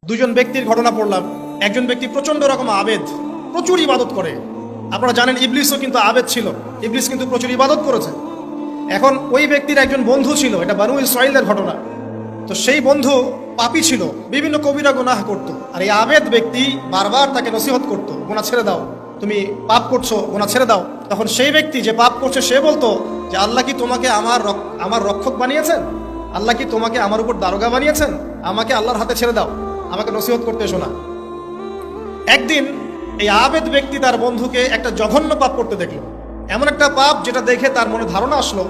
দুজন ব্যক্তির ঘটনা পড়লাম। একজন ব্যক্তি প্রচন্ড রকম আবেদ, প্রচুর ইবাদত করে। আপনারা জানেন ইবলিসও কিন্তু আবেদ ছিল, ইবলিস কিন্তু প্রচুর ইবাদত করেছে। এখন ওই ব্যক্তির একজন বন্ধু ছিল, এটা বানু ইসরাইলের ঘটনা। তো সেই বন্ধু পাপী ছিল, বিভিন্ন কবিরা গুনাহ করত। আর এই আবেদ ব্যক্তি বারবার তাকে নসিহত করত, গুনাহ ছেড়ে দাও, তুমি পাপ করছো, গুনাহ ছেড়ে দাও। তখন সেই ব্যক্তি যে পাপ করছে সে বলতো যে আল্লাহ কি তোমাকে আমার রক্ষক বানিয়েছেন? আল্লাহ কি তোমাকে আমার উপর দারোগা বানিয়েছেন? আমাকে আল্লাহর হাতে ছেড়ে দাও, আমাকে নসিহত করতে এসো না। একদিন এই আবেদ ব্যক্তি তার বন্ধুকে একটা জঘন্য পাপ করতে দেখল, এমন একটা পাপ যেটা দেখে তার মনে ধারণা আসলো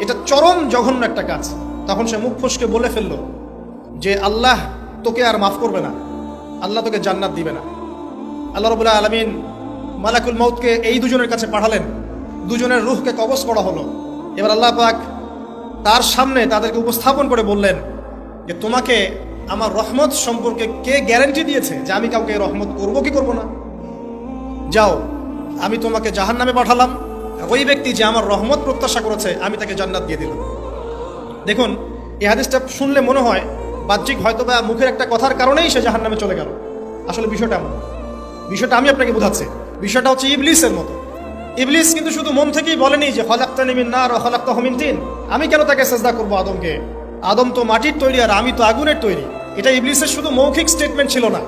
এটা চরম জঘন্য একটা কাজ। তখন সে মুখ ফসকে বলে ফেললো যে আল্লাহ তোকে আর মাফ করবে না, আল্লাহ তোকে জান্নাত দিবে না। আল্লাহ রাব্বুল আলামিন মালাকুল মউতকে এই দুজনের কাছে পাঠালেন, দুজনের রূহকে কবজ করা হলো। এবার আল্লাহ পাক তার সামনে তাদেরকে উপস্থাপন করে বললেন যে তোমাকে আমার রহমত সম্পর্কে কে গ্যারান্টি দিয়েছে যে আমি কাউকে রহমত করব কি করব না? যাও, আমি তোমাকে জাহান্নামে পাঠালাম, ওই ব্যক্তি যে আমার রহমত প্রত্যাশা করেছে আমি তাকে জান্নাত দিয়ে দিলাম। দেখুন, এই হাদিসটা শুনলে মনে হয় বাহ্যিক হয়তো বা মুখের একটা কথার কারণেই সে জাহান্নামে চলে গেল। আসলে বিষয়টা এমন, বিষয়টা আমি আপনাকে বোঝাচ্ছি। বিষয়টা হচ্ছে ইবলিসের মতো। ইবলিস কিন্তু শুধু মন থেকেই বলেনি যে খলাকতানি মিন নার ওয়া খলাকতাহু মিন তিন, আমি কেন তাকে সিজদা করব আদমকে, আদম তো মাটির তৈরি আর আমি তো আগুনের তৈরি। এটা ইবলিসের শুধু মৌখিক স্টেটমেন্ট ছিল না,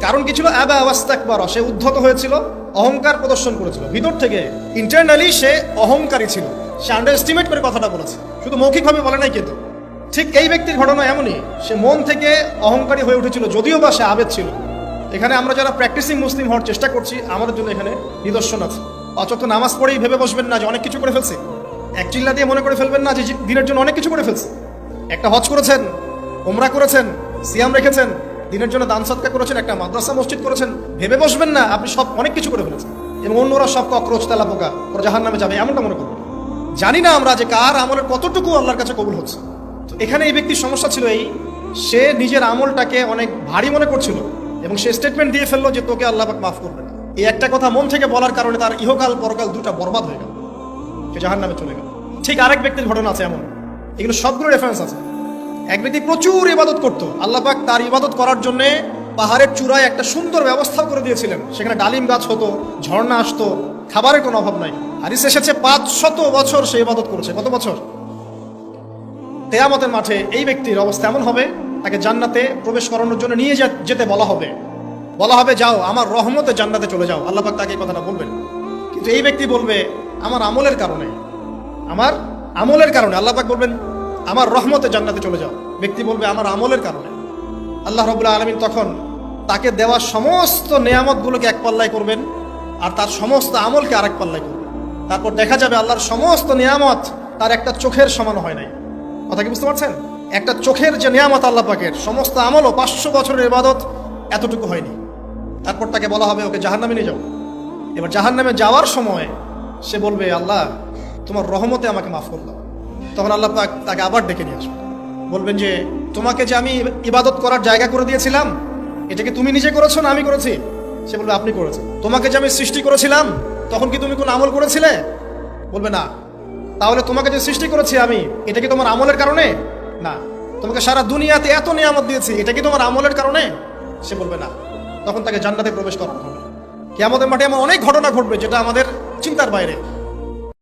কারণ কি ছিল? আবা ওয়াস্তাকবার, সে উদ্ধত হয়েছিল, অহংকার প্রদর্শন করেছিল। ভিতর থেকে ইন্টারনালি সে অহংকারী ছিল, সে আন্ডারএস্টিমেট করে কথাটা বলেছে, শুধু মৌখিকভাবে বলে নাই। কিন্তু ঠিক এই ব্যক্তির ঘটনা এমনই, সে মন থেকে অহংকারী হয়ে উঠেছিল, যদিও বা সে আবেদ ছিল। এখানে আমরা যারা প্র্যাকটিসিং মুসলিম হওয়ার চেষ্টা করছি আমাদের জন্য এখানে নিদর্শন আছে। অচত নামাজ পড়েই ভেবে বসবেন না যে অনেক কিছু করে ফেলছে, এক চিল্লা দিয়ে মনে করে ফেলবেন না যে দিনের জন্য অনেক কিছু করে ফেলছে। একটা হজ করেছেন, ওমরা করেছেন, সিয়াম রেখেছেন, দিনের জন্য দান সদকা করেছেন, একটা মাদ্রাসা মসজিদ করেছেন, ভেবে বসবেন না আপনি সব অনেক কিছু করে ফেলেছেন এবং অন্যরা সব ককরোচ তেলা পোকা, ওরা জাহান্নামে যাবে, এমনটা মনে করবেন। জানি না আমরা যে কার আমলের কতটুকু আল্লাহর কাছে কবুল হচ্ছে। তো এখানে এই ব্যক্তির সমস্যা ছিল এই, সে নিজের আমলটাকে অনেক ভারী মনে করছিল এবং সে স্টেটমেন্ট দিয়ে ফেললো যে তোকে আল্লাহ পাক মাফ করবে না। এই একটা কথা মন থেকে বলার কারণে তার ইহকাল পরকাল দুটা বরবাদ হয়ে গেল, সে জাহান্নামে চলে গেল। ঠিক আরেক ব্যক্তির ঘটনা আছে এমন, এগুলো সবগুলো রেফারেন্স আছে। এক ব্যক্তি প্রচুর ইবাদত করত, আল্লাহ পাক তার ইবাদত করার জন্য পাহাড়ের চূড়ায় একটা সুন্দর ব্যবস্থা করে দিয়েছিলেন, সেখানে ডালিম গাছ হতো, ঝর্ণা আসতো, খাবারের কোনো অভাব নাই। হাদিস এসেছে 500 বছর সে ইবাদত করেছে। কত বছর? কিয়ামতের মাঠে এই ব্যক্তির অবস্থা এমন হবে, তাকে জান্নাতে প্রবেশ করানোর জন্য নিয়ে যেতে বলা হবে যাও আমার রহমতে জান্নাতে চলে যাও। আল্লাহ পাক তাকে এই কথাটা বলবেন, কিন্তু এই ব্যক্তি বলবে আমার আমলের কারণে আল্লাহ পাক বলবেন আমার রহমতে জান্নাতে চলে যাও। ব্যক্তি বলবে আমার আমলের কারণে। আল্লাহ রাব্বুল আলামিন তখন তাকে দেওয়া সমস্ত নেয়ামতগুলোকে এক পাল্লায় করবেন আর তার সমস্ত আমলকে আরেক পাল্লায় করবেন। তারপর দেখা যাবে আল্লাহর সমস্ত নেয়ামত তার একটা চোখের সমান হয় নাই। কথা কি বুঝতে পারছেন? একটা চোখের যে নেয়ামত আল্লাহ পাকের, সমস্ত আমলও 500 বছরের ইবাদত এতটুকু হয়নি। তারপর তাকে বলা হবে ওকে জাহান্নামে নিয়ে যাও। এবার জাহান্নামে যাওয়ার সময় সে বলবে আল্লাহ তোমার রহমতে আমাকে মাফ করে দাও। তখন আল্লাহ পাক তাকে আবার ডেকে নিয়ে আসবে, বলবেন যে তোমাকে যে আমি ইবাদত করার জায়গা করে দিয়েছিলাম, এটাকে তুমি নিজে করেছো না আমি করেছি? সে বলবে আপনি করেছেন। তোমাকে যে আমি সৃষ্টি করেছিলাম তখন কি তুমি কোন আমল করেছিলে? বলবে না। তাহলে তোমাকে যে সৃষ্টি করেছি আমি, এটা কি তোমার আমলের কারণে? না। তোমাকে সারা দুনিয়াতে এত নিয়ামত দিয়েছি, এটা কি তোমার আমলের কারণে? সে বলবে না। তখন তাকে জান্নাতে প্রবেশ করানো হবে। কিয়ামতের মাঠে এমন অনেক ঘটনা ঘটবে যেটা আমাদের চিন্তার বাইরে।